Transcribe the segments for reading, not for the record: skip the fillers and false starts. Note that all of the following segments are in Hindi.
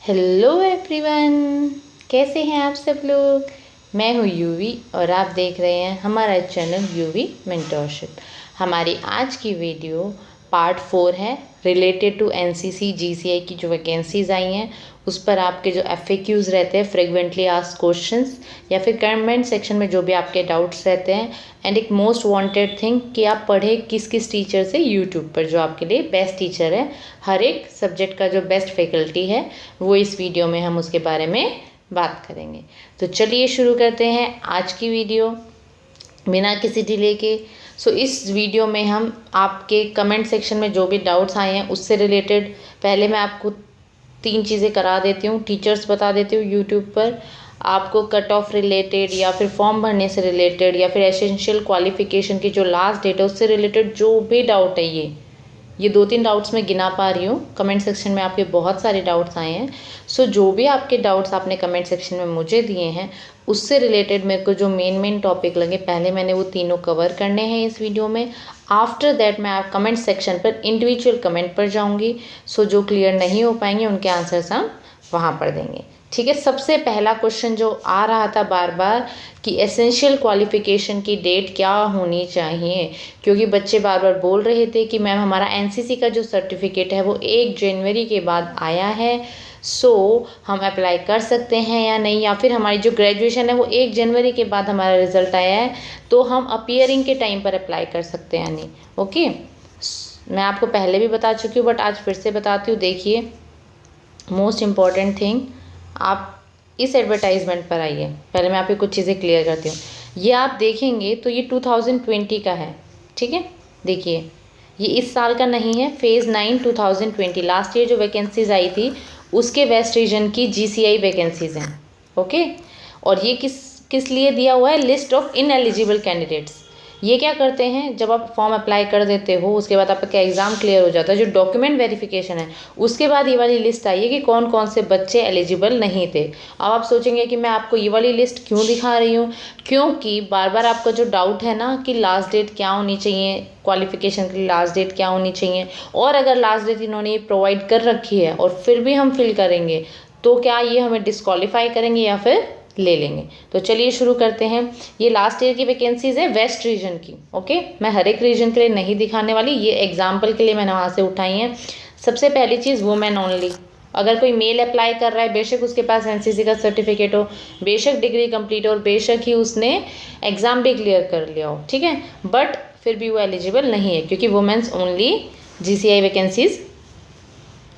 हेलो एवरीवन, कैसे हैं आप सब लोग। मैं हूँ यूवी और आप देख रहे हैं हमारा चैनल यूवी मेंटरशिप। हमारी आज की वीडियो पार्ट 4 है, रिलेटेड टू एनसीसी जीसीआई की जो वैकेंसीज़ आई हैं उस पर आपके जो एफएक्यूज़ रहते हैं, फ्रीक्वेंटली आस्क्ड क्वेश्चंस, या फिर कमेंट सेक्शन में जो भी आपके डाउट्स रहते हैं, एंड एक मोस्ट वांटेड थिंग कि आप पढ़े किस किस टीचर से, यूट्यूब पर जो आपके लिए बेस्ट टीचर है, हर एक सब्जेक्ट का जो बेस्ट फैकल्टी है वो इस वीडियो में हम उसके बारे में बात करेंगे। तो चलिए शुरू करते हैं आज की वीडियो बिना किसी डिले के। इस वीडियो में हम आपके कमेंट सेक्शन में जो भी डाउट्स आए हैं उससे रिलेटेड पहले मैं आपको 3 चीज़ें करा देती हूँ, टीचर्स बता देती हूँ यूट्यूब पर, आपको कट ऑफ रिलेटेड या फिर फॉर्म भरने से रिलेटेड या फिर एसेंशियल क्वालिफिकेशन की जो लास्ट डेट है उससे रिलेटेड जो भी डाउट है, ये 2-3 डाउट्स मैं गिना पा रही हूँ। कमेंट सेक्शन में आपके बहुत सारे डाउट्स आए हैं। जो भी आपके डाउट्स आपने कमेंट सेक्शन में मुझे दिए हैं उससे रिलेटेड मेरे को जो मेन टॉपिक लगे, पहले मैंने वो तीनों कवर करने हैं इस वीडियो में। आफ्टर दैट मैं आप कमेंट सेक्शन पर इंडिविजुअल कमेंट पर जाऊँगी। जो क्लियर नहीं हो पाएंगे उनके आंसर्स हम वहाँ पर देंगे, ठीक है। सबसे पहला क्वेश्चन जो आ रहा था बार बार कि एसेंशियल क्वालिफ़िकेशन की डेट क्या होनी चाहिए, क्योंकि बच्चे बार बार बोल रहे थे कि मैम हमारा एनसीसी का जो सर्टिफिकेट है वो 1 जनवरी के बाद आया है, हम अप्लाई कर सकते हैं या नहीं, या फिर हमारी जो ग्रेजुएशन है वो 1 जनवरी के बाद हमारा रिजल्ट आया है तो हम अपीयरिंग के टाइम पर अप्लाई कर सकते हैं या नहीं। ओके, मैं आपको पहले भी बता चुकी हूँ बट आज फिर से बताती हूँ। देखिए, मोस्ट इम्पॉर्टेंट थिंग, आप इस एडवर्टाइजमेंट पर आइए। पहले मैं आपको कुछ चीज़ें क्लियर करती हूँ। ये आप देखेंगे तो ये 2020 का है, ठीक है। देखिए, ये इस साल का नहीं है, फेज़ 9 2020 लास्ट ईयर जो वैकेंसीज आई थी उसके वेस्ट रीजन की जीसीआई वैकेंसीज हैं। ओके, और ये किस किस लिए दिया हुआ है, लिस्ट ऑफ इनएलिजिबल कैंडिडेट्स। ये क्या करते हैं, जब आप फॉर्म अप्लाई कर देते हो उसके बाद आपका एग्ज़ाम क्लियर हो जाता है, जो डॉक्यूमेंट वेरिफिकेशन है उसके बाद ये वाली लिस्ट आई है कि कौन कौन से बच्चे एलिजिबल नहीं थे। अब आप सोचेंगे कि मैं आपको ये वाली लिस्ट क्यों दिखा रही हूँ, क्योंकि बार बार आपका जो डाउट है ना कि लास्ट डेट क्या होनी चाहिए, क्वालिफिकेशन की लास्ट डेट क्या होनी चाहिए, और अगर लास्ट डेट इन्होंने प्रोवाइड कर रखी है और फिर भी हम फिल करेंगे तो क्या ये हमें डिस्क्वालीफाई करेंगे या फिर ले लेंगे। तो चलिए शुरू करते हैं। ये लास्ट ईयर की वैकेंसीज है वेस्ट रीजन की। ओके, मैं हर एक रीजन के लिए नहीं दिखाने वाली, ये एग्जाम्पल के लिए मैंने वहाँ से उठाई हैं। सबसे पहली चीज़, वुमेन ओनली। अगर कोई मेल अप्लाई कर रहा है, बेशक उसके पास एनसीसी का सर्टिफिकेट हो, बेशक डिग्री कंप्लीट हो और बेशक ही उसने एग्ज़ाम भी क्लियर कर लिया हो, ठीक है, बट फिर भी वो एलिजिबल नहीं है क्योंकि वुमेन्स ओनली जीसीआई वैकेंसीज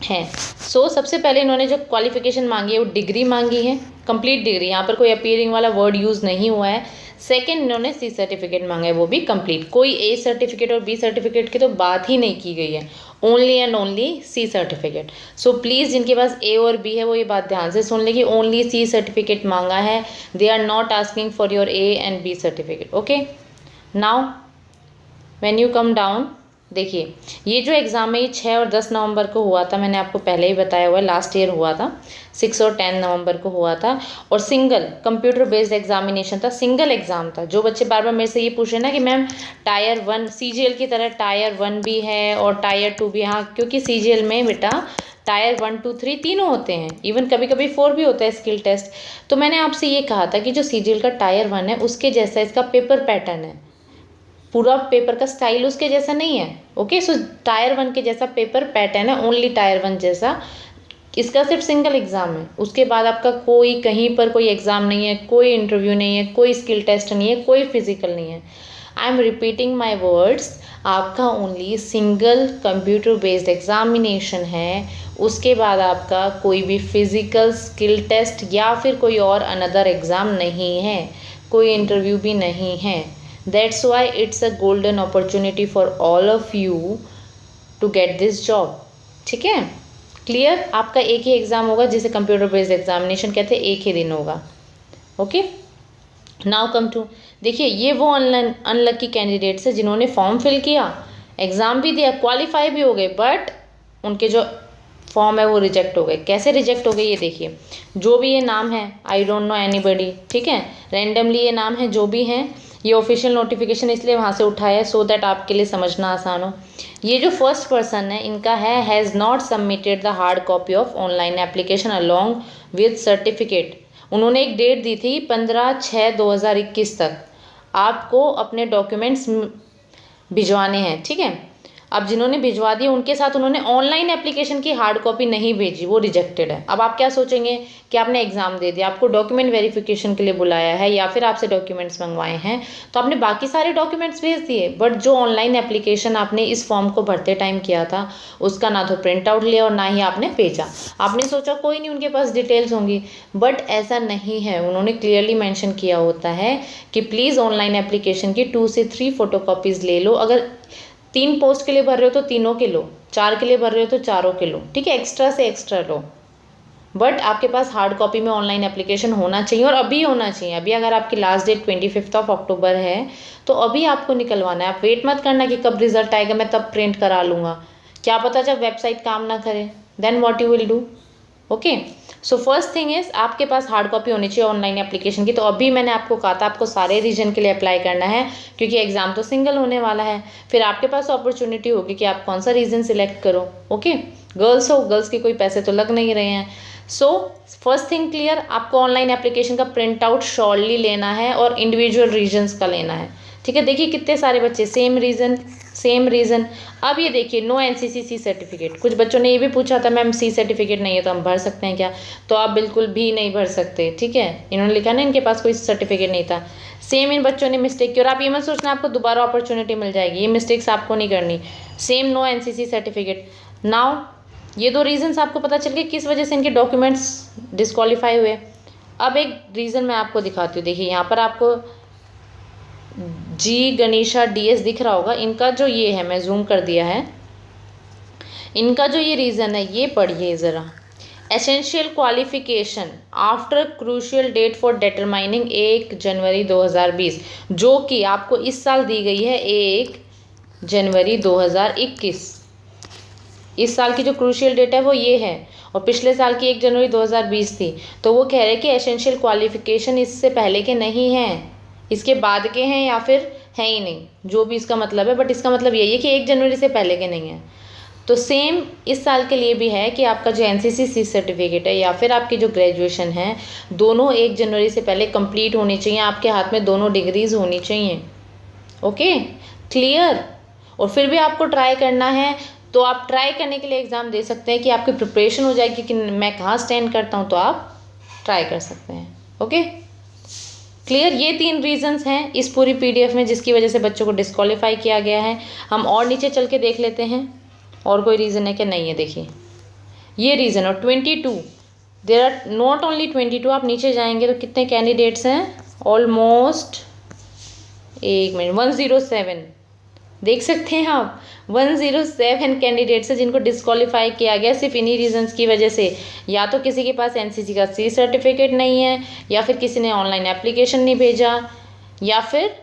हैं। सबसे पहले इन्होंने जो क्वालिफिकेशन मांगी है वो डिग्री मांगी है, कंप्लीट डिग्री, यहाँ पर कोई अपीयरिंग वाला वर्ड यूज़ नहीं हुआ है। सेकंड, इन्होंने सी सर्टिफिकेट मांगा है, वो भी कंप्लीट, कोई ए सर्टिफिकेट और बी सर्टिफिकेट की तो बात ही नहीं की गई है, only and only C certificate. Please जिनके पास ए और बी है वो ये बात ध्यान से सुन ले कि ओनली सी सर्टिफिकेट मांगा है, they are not asking for your A and B certificate. Okay, now when you come down, देखिए ये जो एग्ज़ाम है ये 6 और 10 नवंबर को हुआ था, मैंने आपको पहले ही बताया हुआ है, लास्ट ईयर हुआ था, 6 और 10 नवंबर को हुआ था, और सिंगल कंप्यूटर बेस्ड एग्जामिनेशन था, सिंगल एग्ज़ाम था। जो बच्चे बार बार मेरे से ये पूछ रहे हैं ना कि मैम टायर 1 सीजीएल की तरह टायर 1 भी है और टायर 2 भी, हाँ, क्योंकि सीजीएल में बेटा टायर 1, 2, 3 तीनों होते हैं, इवन कभी कभी 4 भी होता है स्किल टेस्ट। तो मैंने आपसे ये कहा था कि जो सीजीएल का टायर 1 है उसके जैसा इसका पेपर पैटर्न है, पूरा पेपर का स्टाइल उसके जैसा नहीं है। ओके, टायर 1 के जैसा पेपर पैटर्न है, ओनली टायर 1 जैसा। इसका सिर्फ सिंगल एग्ज़ाम है, उसके बाद आपका कोई कहीं पर कोई एग्ज़ाम नहीं है, कोई इंटरव्यू नहीं है, कोई स्किल टेस्ट नहीं है, कोई फिजिकल नहीं है। I am repeating my words, आपका only single computer based examination है, उसके बाद आपका कोई भी फिजिकल स्किल टेस्ट या फिर कोई और अनदर एग्ज़ाम नहीं है, कोई इंटरव्यू भी नहीं है। That's why it's a golden opportunity for all of you to get this job. ठीक है, क्लियर। आपका एक ही एग्ज़ाम होगा जिसे कंप्यूटर बेस्ड एग्जामिनेशन कहते हैं, एक ही दिन होगा। ओके, नाउ कम टू, देखिए ये वो अनलकी कैंडिडेट्स है जिन्होंने फॉर्म फिल किया, एग्ज़ाम भी दिया, क्वालिफाई भी हो गए, बट उनके जो फॉर्म है वो रिजेक्ट हो गए। कैसे रिजेक्ट हो गए ये देखिए, जो भी ये नाम है, आई डोंट नो एनीबडी, ठीक है, रैंडमली ये नाम है जो भी हैं, ये ऑफिशियल नोटिफिकेशन इसलिए वहाँ से उठाया है सो दैट आपके लिए समझना आसान हो। ये जो फर्स्ट पर्सन है इनका है has not submitted the hard copy of online application along with certificate. उन्होंने एक डेट दी थी 15/6/2021 तक आपको अपने डॉक्यूमेंट्स भिजवाने हैं, ठीक है। अब जिन्होंने भिजवा दिए उनके साथ उन्होंने ऑनलाइन एप्लीकेशन की हार्ड कॉपी नहीं भेजी, वो रिजेक्टेड है। अब आप क्या सोचेंगे कि आपने एग्जाम दे दिया, आपको डॉक्यूमेंट वेरिफिकेशन के लिए बुलाया है या फिर आपसे डॉक्यूमेंट्स मंगवाए हैं तो आपने बाकी सारे डॉक्यूमेंट्स भेज दिए, बट जो ऑनलाइन एप्लीकेशन आपने इस फॉर्म को भरते टाइम किया था उसका ना तो प्रिंट आउट लिया और ना ही आपने भेजा। आपने सोचा कोई नहीं उनके पास डिटेल्स होंगी, बट ऐसा नहीं है। उन्होंने क्लियरली मेंशन किया होता है कि प्लीज़ ऑनलाइन एप्लीकेशन की 2 से 3 फोटोकॉपीज़ ले लो। अगर 3 पोस्ट के लिए भर रहे हो तो तीनों के लो, 4 के लिए भर रहे हो तो चारों के लो, ठीक है। एक्स्ट्रा से एक्स्ट्रा लो, बट आपके पास हार्ड कॉपी में ऑनलाइन एप्लीकेशन होना चाहिए और अभी होना चाहिए। अभी अगर आपकी लास्ट डेट 25 अक्टूबर है तो अभी आपको निकलवाना है। आप वेट मत करना कि कब रिजल्ट आएगा मैं तब प्रिंट करा लूँगा, क्या पता जब वेबसाइट काम ना करे, then what you will do. Okay, so first thing is आपके पास हार्ड कॉपी होनी चाहिए ऑनलाइन एप्लीकेशन की। तो अभी मैंने आपको कहा था आपको सारे रीजन के लिए अप्लाई करना है क्योंकि एग्जाम तो सिंगल होने वाला है। फिर आपके पास अपॉर्चुनिटी होगी कि आप कौन सा रीजन सिलेक्ट करो। ओके, गर्ल्स हो, गर्ल्स के कोई पैसे तो लग नहीं रहे हैं। सो फर्स्ट थिंग क्लियर, आपको ऑनलाइन एप्लीकेशन का प्रिंट आउट श्योरली लेना है और इंडिविजुअल रीजन्स का लेना है, ठीक है। देखिए कितने सारे बच्चे सेम रीज़न। अब ये देखिए नो NCCC सर्टिफिकेट। कुछ बच्चों ने ये भी पूछा था मैम C सर्टिफिकेट नहीं है तो हम भर सकते हैं क्या, तो आप बिल्कुल भी नहीं भर सकते, ठीक है। इन्होंने लिखा ना इनके पास कोई सर्टिफिकेट नहीं था। सेम इन बच्चों ने मिस्टेक की और आप ये मत सोचना आपको दोबारा अपॉर्चुनिटी मिल जाएगी, ये मिस्टेक्स आपको नहीं करनी। Same no NCC certificate. Now ये 2 रीजन्स आपको पता चल गए किस वजह से इनके डॉक्यूमेंट्स डिस्क्वालीफाई हुए। अब एक रीज़न मैं आपको दिखाती हूँ। देखिए यहाँ पर आपको जी गणेशा DS दिख रहा होगा। इनका जो ये है, मैं जूम कर दिया है, इनका जो ये रीज़न है ये पढ़िए ज़रा। Essential qualification after crucial date for determining 1 January 2020, जो कि आपको इस साल दी गई है 1 जनवरी 2021। इस साल की जो क्रूशियल डेट है वो ये है और पिछले साल की 1 जनवरी 2020 थी। तो वो कह रहे हैं कि एसेंशियल क्वालिफिकेशन इससे पहले के नहीं हैं, इसके बाद के हैं या फिर हैं ही नहीं, जो भी इसका मतलब है, बट इसका मतलब यही है कि 1 जनवरी से पहले के नहीं हैं। तो सेम इस साल के लिए भी है कि आपका जो NCCC सर्टिफिकेट है या फिर आपकी जो ग्रेजुएशन है दोनों 1 जनवरी से पहले कंप्लीट होनी चाहिए। आपके हाथ में दोनों डिग्रीज होनी चाहिए। Okay, clear. और फिर भी आपको ट्राई करना है तो आप ट्राई करने के लिए एग्ज़ाम दे सकते हैं कि आपकी प्रिपरेशन हो जाएगी कि मैं कहाँ स्टैंड करता हूँ, तो आप ट्राई कर सकते हैं। Okay, clear. ये 3 रीजंस हैं इस पूरी PDF में जिसकी वजह से बच्चों को डिस्क्वालीफाई किया गया है। हम और नीचे चल के देख लेते हैं और कोई रीज़न है कि नहीं है। देखिए ये रीज़न और 22, देर आर नॉट ओनली 22, आप नीचे जाएंगे तो कितने कैंडिडेट्स हैं, ऑलमोस्ट 107 देख सकते हैं आप। 107 कैंडिडेट्स हैं जिनको डिस्क्वालीफाई किया गया सिर्फ इन्हीं रीजंस की वजह से। या तो किसी के पास NCC का C सर्टिफिकेट नहीं है, या फिर किसी ने ऑनलाइन एप्लीकेशन नहीं भेजा, या फिर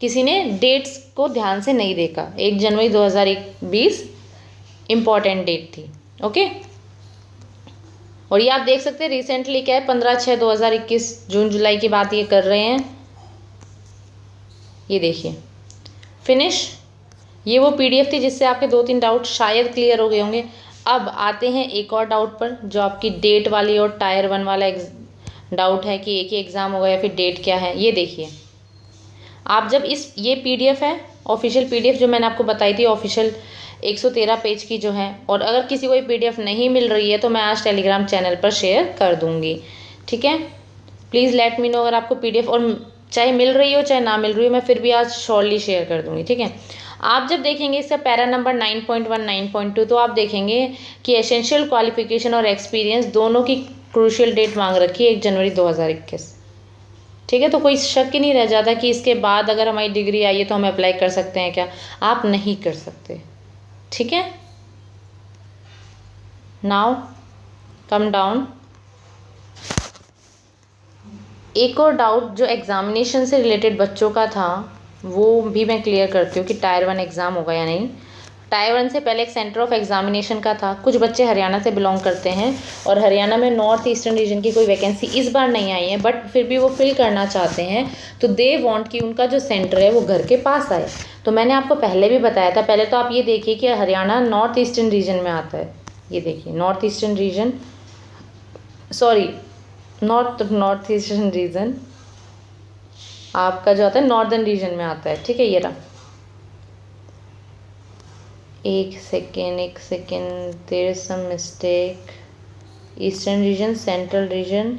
किसी ने डेट्स को ध्यान से नहीं देखा। 1 जनवरी 2020 इम्पॉर्टेंट डेट थी। ओके, और ये आप देख सकते हैं रिसेंटली क्या है, 15/6/2021 जून जुलाई की बात ये कर रहे हैं। ये देखिए फिनिश। ये वो PDF थी जिससे आपके 2-3 डाउट शायद क्लियर हो गए होंगे। अब आते हैं एक और डाउट पर जो आपकी डेट वाली और टायर 1 वाला डाउट है कि एक ही एग्ज़ाम होगा या फिर डेट क्या है। ये देखिए आप जब ये PDF है ऑफिशियल PDF जो मैंने आपको बताई थी, ऑफिशियल 113 पेज की जो है। और अगर किसी को ये PDF नहीं मिल रही है तो मैं आज टेलीग्राम चैनल पर शेयर कर दूँगी, ठीक है। प्लीज़ लेट मी नो अगर आपको PDF, और चाहे मिल रही हो चाहे ना मिल रही हो, मैं फिर भी आज शॉर्टली शेयर कर दूँगी, ठीक है। आप जब देखेंगे इसका पैरा नंबर 9.1 9.2 तो आप देखेंगे कि एसेंशियल क्वालिफिकेशन और एक्सपीरियंस दोनों की क्रूशियल डेट मांग रखी है 1 जनवरी 2021, ठीक है। तो कोई शक ही नहीं रह जाता कि इसके बाद अगर हमारी डिग्री आई है तो हम अप्लाई कर सकते हैं क्या, आप नहीं कर सकते, ठीक है। Now come down. एक और डाउट जो एग्जामिनेशन से रिलेटेड बच्चों का था वो भी मैं क्लियर करती हूँ कि टायर 1 एग्ज़ाम होगा या नहीं। टायर 1 से पहले एक सेंटर ऑफ एग्जामिनेशन का था। कुछ बच्चे हरियाणा से बिलोंग करते हैं और हरियाणा में नॉर्थ ईस्टर्न रीजन की कोई वैकेंसी इस बार नहीं आई है, बट फिर भी वो फिल करना चाहते हैं, तो दे वांट कि उनका जो सेंटर है वो घर के पास आए। तो मैंने आपको पहले भी बताया था। पहले तो आप ये देखिए कि हरियाणा नॉर्थ ईस्टर्न रीजन में आता है। ये देखिए north eastern region, sorry north eastern region आपका जो आता है नॉर्दर्न रीजन में आता है। ठीक है, ये रहा। एक second, there is some mistake. Eastern region, central region,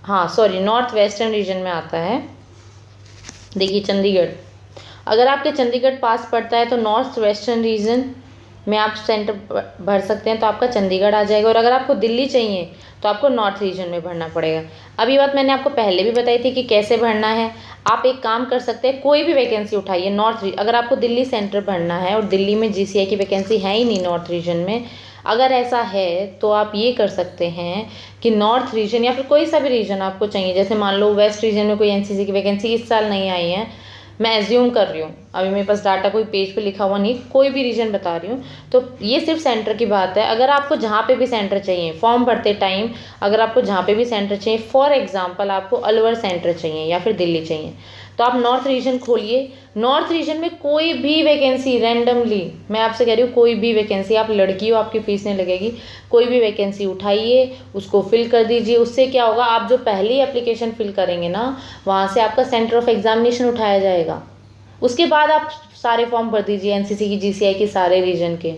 हाँ सॉरी, नॉर्थ वेस्टर्न रीजन में आता है। देखिए चंडीगढ़, अगर आपके चंडीगढ़ पास पड़ता है तो नॉर्थ वेस्टर्न रीजन में आप सेंटर भर सकते हैं, तो आपका चंडीगढ़ आ जाएगा। और अगर आपको दिल्ली चाहिए तो आपको नॉर्थ रीजन में भरना पड़ेगा। अब ये बात मैंने आपको पहले भी बताई थी कि कैसे भरना है। आप एक काम कर सकते हैं, कोई भी वैकेंसी उठाइए अगर आपको दिल्ली सेंटर भरना है और दिल्ली में जीसीआई की वैकेंसी है ही नहीं नॉर्थ रीजन में, अगर ऐसा है तो आप ये कर सकते हैं कि नॉर्थ रीजन या फिर कोई सा भी रीजन आपको चाहिए, जैसे मान लो वेस्ट रीजन में कोई एनसीसी की वैकेंसी इस साल नहीं आई है, मैं एज्यूम कर रही हूँ, अभी मेरे पास डाटा कोई पेज पे लिखा हुआ नहीं, कोई भी रीजन बता रही हूँ, तो ये सिर्फ सेंटर की बात है। अगर आपको जहाँ पे भी सेंटर चाहिए फॉर्म भरते टाइम, अगर आपको जहाँ पे भी सेंटर चाहिए, फॉर एग्जांपल आपको अलवर सेंटर चाहिए या फिर दिल्ली चाहिए, तो आप नॉर्थ रीजन खोलिए। नॉर्थ रीजन में कोई भी वैकेंसी रैंडमली, मैं आपसे कह रही हूँ कोई भी वैकेंसी, आप लड़की हो आपकी फीस नहीं लगेगी, कोई भी वैकेंसी उठाइए, उसको फिल कर दीजिए। उससे क्या होगा, आप जो पहली एप्लीकेशन फिल करेंगे ना, वहाँ से आपका सेंटर ऑफ एग्जामिनेशन उठाया जाएगा। उसके बाद आप सारे फॉर्म भर दीजिए एनसीसी की, जीसीआई के सारे रीजन के।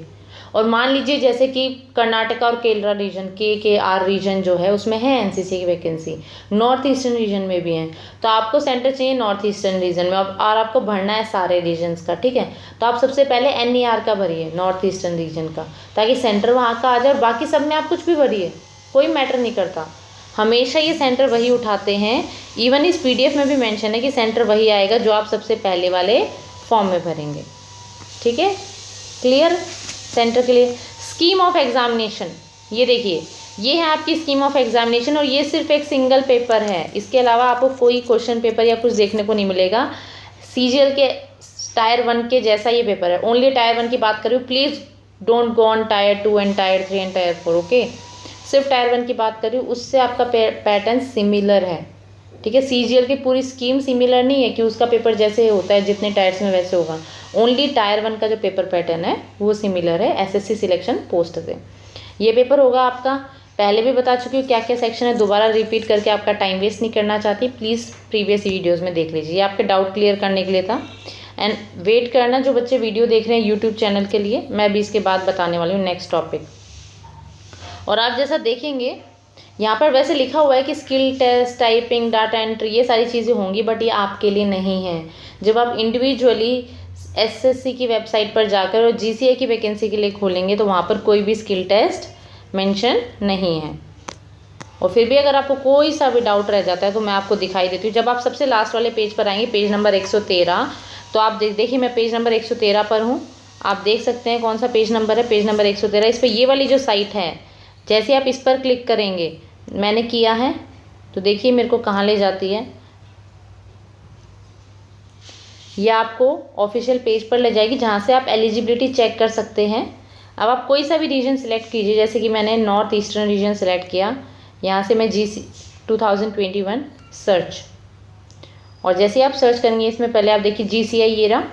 और मान लीजिए जैसे कि कर्नाटका और केरला रीजन, KKR रीजन जो है उसमें है एनसीसी की वैकेंसी, नॉर्थ ईस्टर्न रीजन में भी है, तो आपको सेंटर चाहिए नॉर्थ ईस्टर्न रीजन में और आपको भरना है सारे रीजन्स का। ठीक है, तो आप सबसे पहले NER का भरिए, नॉर्थ ईस्टर्न रीजन का, ताकि सेंटर वहाँ का आ जाए। और बाकी सब में आप कुछ भी भरिए, कोई मैटर नहीं करता, हमेशा ये सेंटर वही उठाते हैं। इवन इस PDF में भी मेंशन है कि सेंटर वही आएगा जो आप सबसे पहले वाले फॉर्म में भरेंगे। ठीक है, क्लियर, सेंटर के लिए। स्कीम ऑफ एग्जामिनेशन, ये देखिए, ये है आपकी स्कीम ऑफ एग्जामिनेशन और ये सिर्फ एक सिंगल पेपर है, इसके अलावा आपको कोई क्वेश्चन पेपर या कुछ देखने को नहीं मिलेगा। CGL के टायर 1 के जैसा ये पेपर है, ओनली टायर 1 की बात कर रही हूँ, please don't go on tyre 2 and tyre 3 and tyre 4, okay. सिर्फ टायर 1 की बात कर रही हूँ, उससे आपका पैटर्न सिमिलर है। ठीक है, CGL की पूरी स्कीम सिमिलर नहीं है कि उसका पेपर जैसे होता है जितने टायर्स में वैसे होगा, ओनली टायर 1 का जो पेपर पैटर्न है वो सिमिलर है SSC सिलेक्शन पोस्ट से। ये पेपर होगा आपका, पहले भी बता चुकी हूँ क्या क्या सेक्शन है, दोबारा रिपीट करके आपका टाइम वेस्ट नहीं करना चाहती, प्लीज़ प्रीवियस वीडियोज़ में देख लीजिए। ये आपके डाउट क्लियर करने के लिए था। एंड वेट करना जो बच्चे वीडियो देख रहे हैं यूट्यूब चैनल के लिए, मैं भी इसके बाद बताने वाली हूँ नेक्स्ट टॉपिक। और आप जैसा देखेंगे यहाँ पर वैसे लिखा हुआ है कि skill test, typing, data entry, ये सारी चीज़ें होंगी, बट ये आपके लिए नहीं है। जब आप इंडिविजुअली SSC की वेबसाइट पर जाकर और GCI की वैकेंसी के लिए खोलेंगे तो वहाँ पर कोई भी स्किल टेस्ट मेंशन नहीं है। और फिर भी अगर आपको कोई सा भी डाउट रह जाता है तो मैं आपको दिखाई देती हूँ। जब आप सबसे लास्ट वाले पेज पर आएंगे, पेज नंबर 113, तो आप देखिए मैं पेज नंबर 113 पर हूँ, आप देख सकते हैं कौन सा पेज नंबर है, पेज नंबर 113। इस पर ये वाली जो साइट है, जैसे आप इस पर क्लिक करेंगे, मैंने किया है तो देखिए मेरे को कहाँ ले जाती है, यह आपको ऑफिशियल पेज पर ले जाएगी जहाँ से आप एलिजिबिलिटी चेक कर सकते हैं। अब आप कोई सा भी रीजन सिलेक्ट कीजिए, जैसे कि मैंने नॉर्थ ईस्टर्न रीजन सेलेक्ट किया, यहाँ से मैं GC 2021 सर्च, और जैसे आप सर्च करेंगे इसमें पहले आप देखिए GCI, ये रहा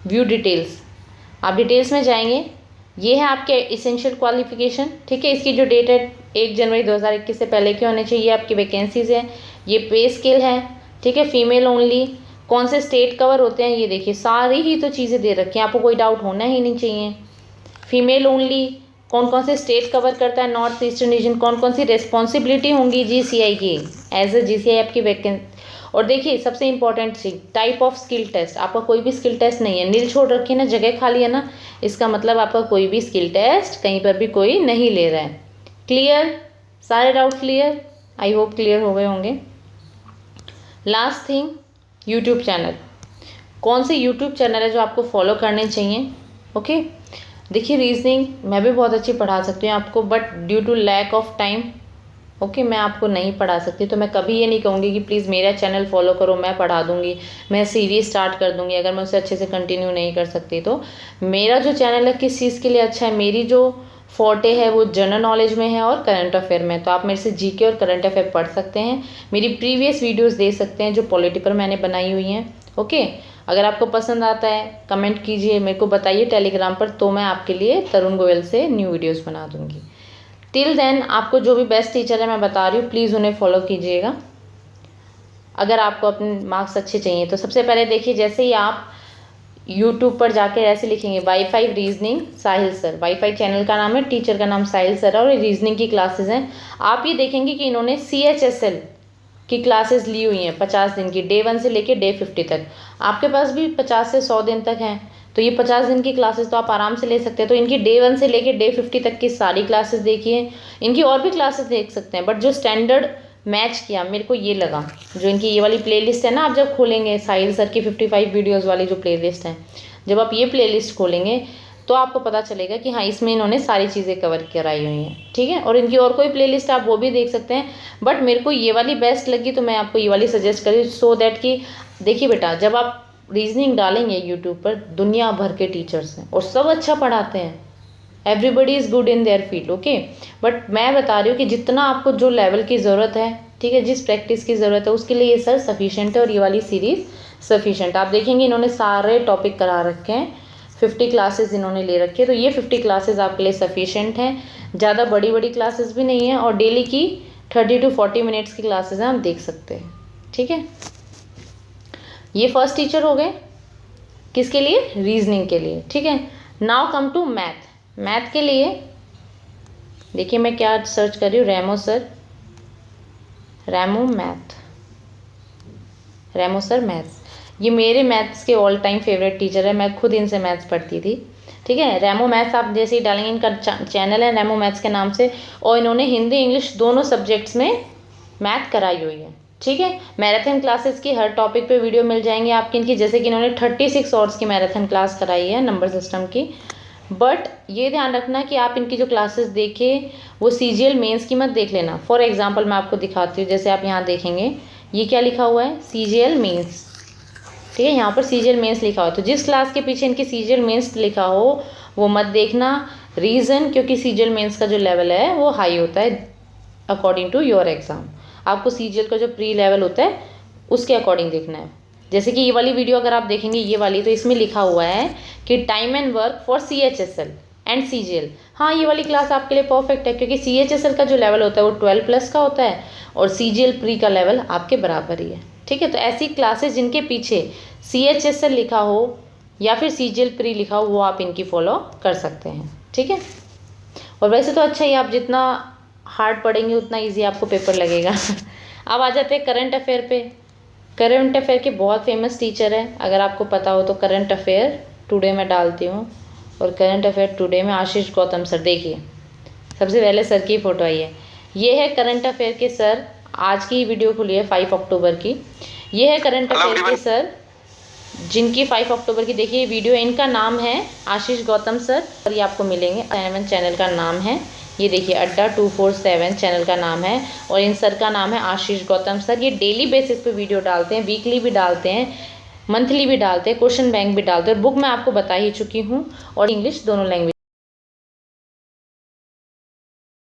व्यू डिटेल्स, आप डिटेल्स में जाएंगे, ये है आपके इसेंशियल क्वालिफिकेशन। ठीक है, इसकी जो डेट है 1 जनवरी 2021 से पहले के होने चाहिए, आपकी वैकेंसीज है, ये पे स्केल है। ठीक है, फीमेल ओनली, कौन से स्टेट कवर होते हैं, ये देखिए सारी ही तो चीज़ें दे रखी हैं, आपको कोई डाउट होना ही नहीं चाहिए। फीमेल ओनली, कौन कौन से स्टेट कवर करता है नॉर्थ ईस्टर्न रीजन, कौन कौन सी रिस्पॉन्सिबिलिटी होंगी GCI की, एज ए GCI आपकी वैकेंसी। और देखिए सबसे इंपॉर्टेंट चीज, टाइप ऑफ स्किल टेस्ट, आपका कोई भी स्किल टेस्ट नहीं है, नील छोड़ रखी है ना, जगह खाली है ना, इसका मतलब आपका कोई भी स्किल टेस्ट कहीं पर भी कोई नहीं ले रहा है। क्लियर, सारे doubt clear, I hope clear हो गए होंगे। लास्ट थिंग, यूट्यूब चैनल, कौन से यूट्यूब चैनल है जो आपको फॉलो करने चाहिए। ओके, देखिए रीजनिंग मैं भी बहुत अच्छी पढ़ा सकती हूँ आपको, but due to lack of time okay मैं आपको नहीं पढ़ा सकती, तो मैं कभी ये नहीं कहूँगी कि प्लीज़ मेरा चैनल फॉलो करो, मैं पढ़ा दूँगी, मैं सीरीज स्टार्ट कर दूँगी अगर मैं उसे अच्छे से कंटिन्यू नहीं कर सकती। तो मेरा जो चैनल है किस चीज़ के लिए अच्छा है, मेरी जो फोर्टे है वो जनरल नॉलेज में है और करंट अफेयर में। तो आप मेरे से जीके और करंट अफेयर पढ़ सकते हैं, मेरी प्रीवियस वीडियोस देख सकते हैं जो पॉलिटिकल मैंने बनाई हुई हैं। ओके अगर आपको पसंद आता है कमेंट कीजिए, मेरे को बताइए टेलीग्राम पर, तो मैं आपके लिए तरुण गोयल से न्यू वीडियोज़ बना दूँगी। टिल देन आपको जो भी बेस्ट टीचर है मैं बता रही हूँ, प्लीज़ उन्हें फॉलो कीजिएगा अगर आपको अपने मार्क्स अच्छे चाहिए। तो सबसे पहले देखिए, जैसे ही आप यूट्यूब पर जाकर ऐसे लिखेंगे वाईफाई रीजनिंग साहिल सर, वाईफाई चैनल का नाम है, टीचर का नाम साहिल सर है और रीजनिंग की क्लासेस हैं। आप ये देखेंगे कि इन्होंने CHSL की क्लासेस ली हुई हैं 50 दिन की, डे 1 से लेके डे 50 तक। आपके पास भी 50 से 100 दिन तक हैं, तो ये 50 दिन की क्लासेस तो आप आराम से ले सकते हैं। तो इनकी डे 1 से लेके डे 50 तक की सारी क्लासेस देखिए, इनकी और भी क्लासेस देख सकते हैं, बट जो स्टैंडर्ड मैच किया मेरे को ये लगा, जो इनकी ये वाली प्लेलिस्ट है ना, आप जब खोलेंगे साहिल सर की 55 वीडियोस वाली जो प्लेलिस्ट है, जब आप ये प्लेलिस्ट खोलेंगे तो आपको पता चलेगा कि हाँ इसमें इन्होंने सारी चीज़ें कवर कराई हुई हैं, ठीक है। और इनकी और कोई प्लेलिस्ट आप वो भी देख सकते हैं, बट मेरे को ये वाली बेस्ट लगी तो मैं आपको ये वाली सजेस्ट करी, सो दैट कि देखिए बेटा, जब आप रीजनिंग डालेंगे यूट्यूब पर, दुनिया भर के टीचर्स हैं और सब अच्छा पढ़ाते हैं, everybody is good in their field, okay. But मैं बता रही हूँ कि जितना आपको जो लेवल की ज़रूरत है, ठीक है, जिस प्रैक्टिस की ज़रूरत है उसके लिए ये सर सफिशेंट है और ये वाली सीरीज़ सफिशेंट। आप देखेंगे इन्होंने सारे टॉपिक करा रखे हैं, 50 क्लासेस इन्होंने ले रखी है, तो ये 50 क्लासेस आपके लिए सफिशेंट हैं। ज़्यादा बड़ी बड़ी क्लासेस भी नहीं है और डेली की 30 to 40 मिनट्स की क्लासेस हैं, आप देख सकते हैं, ठीक है। ये फर्स्ट टीचर हो गए किसके लिए, रीजनिंग के लिए, ठीक है। Now come to math. Math के लिए देखिए मैं क्या सर्च कर रही हूँ, रैमो सर, रैमो मैथ, रैमो सर मैथ्स, ये मेरे मैथ्स के ऑल टाइम फेवरेट टीचर है, मैं खुद इनसे मैथ्स पढ़ती थी, ठीक है। रैमो मैथ्स आप जैसे ही डालेंगे, इनका चैनल है रैमो मैथ्स के नाम से, और इन्होंने हिंदी इंग्लिश दोनों सब्जेक्ट्स में मैथ कराई हुई है, ठीक है। मैराथन क्लासेस की हर टॉपिक पे वीडियो मिल जाएंगे आपकी इनकी, जैसे कि इन्होंने 36 आवर्स की मैराथन क्लास कराई है नंबर सिस्टम की। बट ये ध्यान रखना कि आप इनकी जो क्लासेस देखें वो CGL मेंस की मत देख लेना। फॉर एग्जांपल मैं आपको दिखाती हूँ, जैसे आप यहाँ देखेंगे ये क्या लिखा हुआ है, CGL मेंस, ठीक है, यहाँ पर CGL मेंस लिखा हो, तो जिस क्लास के पीछे इनकी CGL मेंस लिखा हो वो मत देखना। रीज़न, क्योंकि CGL मेंस का जो लेवल है वो हाई होता है अकॉर्डिंग टू योर एग्ज़ाम। आपको CGL का जो प्री लेवल होता है उसके अकॉर्डिंग देखना है। जैसे कि ये वाली वीडियो अगर आप देखेंगे, ये वाली, तो इसमें लिखा हुआ है कि time and work for CHSL and CGL। हाँ ये वाली क्लास आपके लिए परफेक्ट है, क्योंकि CHSL का जो लेवल होता है वो 12+ का होता है और CGL प्री का लेवल आपके बराबर ही है, ठीक है। तो ऐसी क्लासेस जिनके पीछे CHSL लिखा हो या फिर CGL प्री लिखा हो वो आप इनकी फॉलो कर सकते हैं, ठीक है। और वैसे तो अच्छा ही, आप जितना हार्ड पढ़ेंगे उतना ईजी आपको पेपर लगेगा। अब आ जाते हैं करंट अफेयर पे। करंट अफेयर के बहुत फेमस टीचर है, अगर आपको पता हो तो करंट अफेयर टुडे में डालती हूँ, और करंट अफेयर टुडे में आशीष गौतम सर, देखिए सबसे पहले सर की फ़ोटो आई है, ये है करंट अफेयर के सर। आज की वीडियो खुली है 5 अक्टूबर की, ये है करंट अफेयर के सर जिनकी 5 अक्टूबर की देखिए वीडियो। इनका नाम है आशीष गौतम सर, और ये आपको मिलेंगे, चैनल का नाम है, ये देखिए अड्डा 247 चैनल का नाम है, और इन सर का नाम है आशीष गौतम सर। ये डेली बेसिस पे वीडियो डालते हैं, वीकली भी डालते हैं, मंथली भी डालते हैं, क्वेश्चन बैंक भी डालते हैं, और बुक मैं आपको बता ही चुकी हूँ, और इंग्लिश दोनों लैंग्वेज